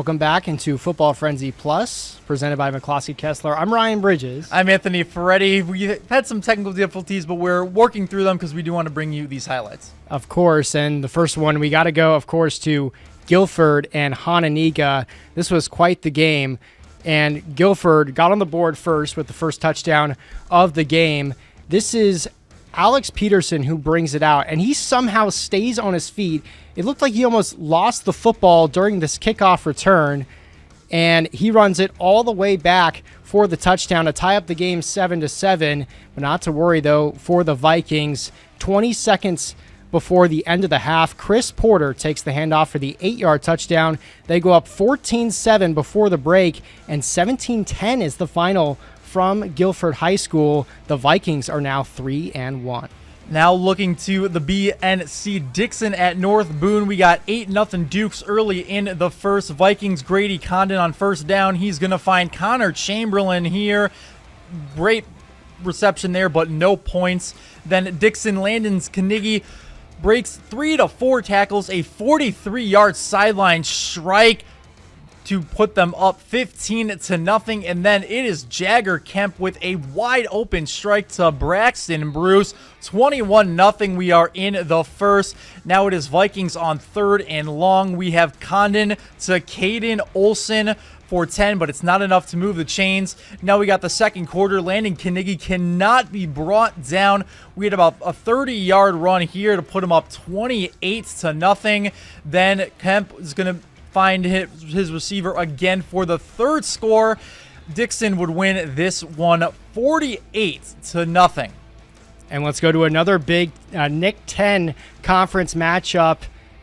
Welcome back into Football Frenzy Plus, presented by McCloskey Kessler. I'm Ryan Bridges. I'm Anthony Ferretti. We had some technical difficulties, but we're working through them because we do want to bring you these highlights. Of course, and the first one, we got to go, of course, to Guilford and Hononegah. This was quite the game, and Guilford got on the board first with the first touchdown of the game. This is Alex Peterson who brings it out, and he somehow stays on his feet. It looked like he almost lost the football during this kickoff return, and he runs it all the way back for the touchdown to tie up the game 7-7. But not to worry, though, for the Vikings. 20 seconds before the end of the half, Chris Porter takes the handoff for the 8-yard touchdown. They go up 14-7 before the break, and 17-10 is the final from Guilford High School. The Vikings are now 3-1. Now looking to the BNC Dixon at North Boone. We got 8-0 Dukes early in the first. Vikings Grady Condon on first down. He's going to find Connor Chamberlain here. Great reception there, but no points. Then Dixon Landon's Carnegie breaks 3 to 4 tackles, a 43-yard sideline strike to put them up 15-0, and then it is Jagger Kemp with a wide open strike to Braxton Bruce. 21-0. We are in the first. Now it is Vikings on third and long. We have Condon to Caden Olson for 10, but it's not enough to move the chains. Now we got the second quarter. Landon Carnegie cannot be brought down. We had about a 30-yard run here to put him up 28-0. Then Kemp is going to find his receiver again for the third score. Dixon would win this one 48-0. And let's go to another big Nick 10 conference matchup.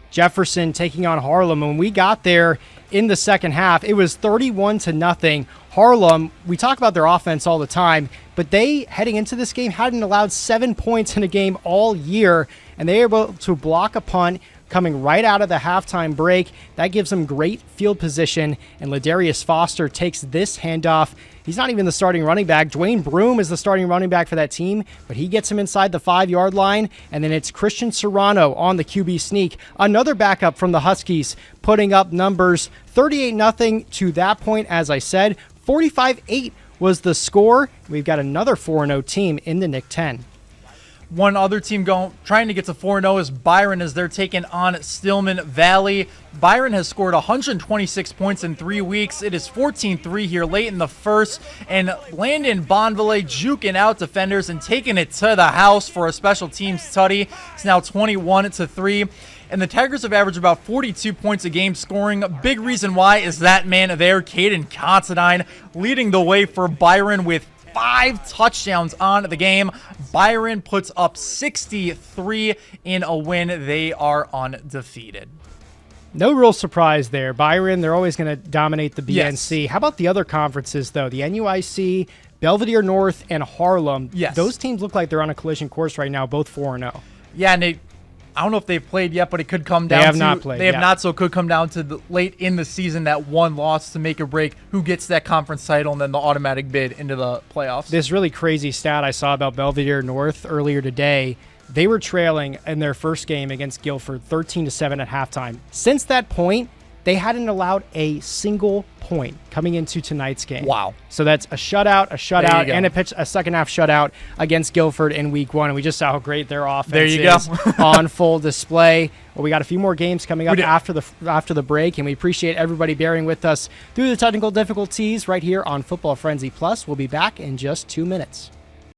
Jefferson taking on Harlem. When we got there in the second half, it was 31-0. Harlem, we talk about their offense all the time, but they, heading into this game, hadn't allowed 7 points in a game all year, and they were able to block a punt coming right out of the halftime break. That gives them great field position, and Ladarius Foster takes this handoff. He's not even the starting running back. Dwayne Broom is the starting running back for that team, but he gets him inside the 5-yard line, and then it's Christian Serrano on the QB sneak. Another backup from the Huskies, putting up numbers 38-0 to that point, as I said. 45-8 was the score. We've got another 4-0 team in the Nick 10. One other team trying to get to 4-0 is Byron, as they're taking on Stillman Valley. Byron has scored 126 points in 3 weeks. It is 14-3 here late in the first, and Landon Bonville juking out defenders and taking it to the house for a special teams tutty. It's now 21-3. And the Tigers have averaged about 42 points a game scoring. A big reason why is that man there, Caden Considine, leading the way for Byron with 5 touchdowns on the game. Byron puts up 63 in a win. They are undefeated. No real surprise there. Byron, they're always going to dominate the BNC. Yes. How about the other conferences, though? The NUIC, Belvedere North, and Harlem. Yes. Those teams look like they're on a collision course right now, both 4-0. Yeah, and I don't know if they've played yet, but it could come down to... They have not played, They have not, so it could come down to late in the season, that one loss to make or break who gets that conference title and then the automatic bid into the playoffs. This really crazy stat I saw about Belvedere North earlier today, they were trailing in their first game against Guilford 13-7 at halftime. Since that point, they hadn't allowed a single point coming into tonight's game. Wow. So that's a shutout, and a second half shutout against Guilford in week 1. And we just saw how great their offense is on full display. Well, we got a few more games coming up after the break, and we appreciate everybody bearing with us through the technical difficulties right here on Football Frenzy Plus. We'll be back in just 2 minutes.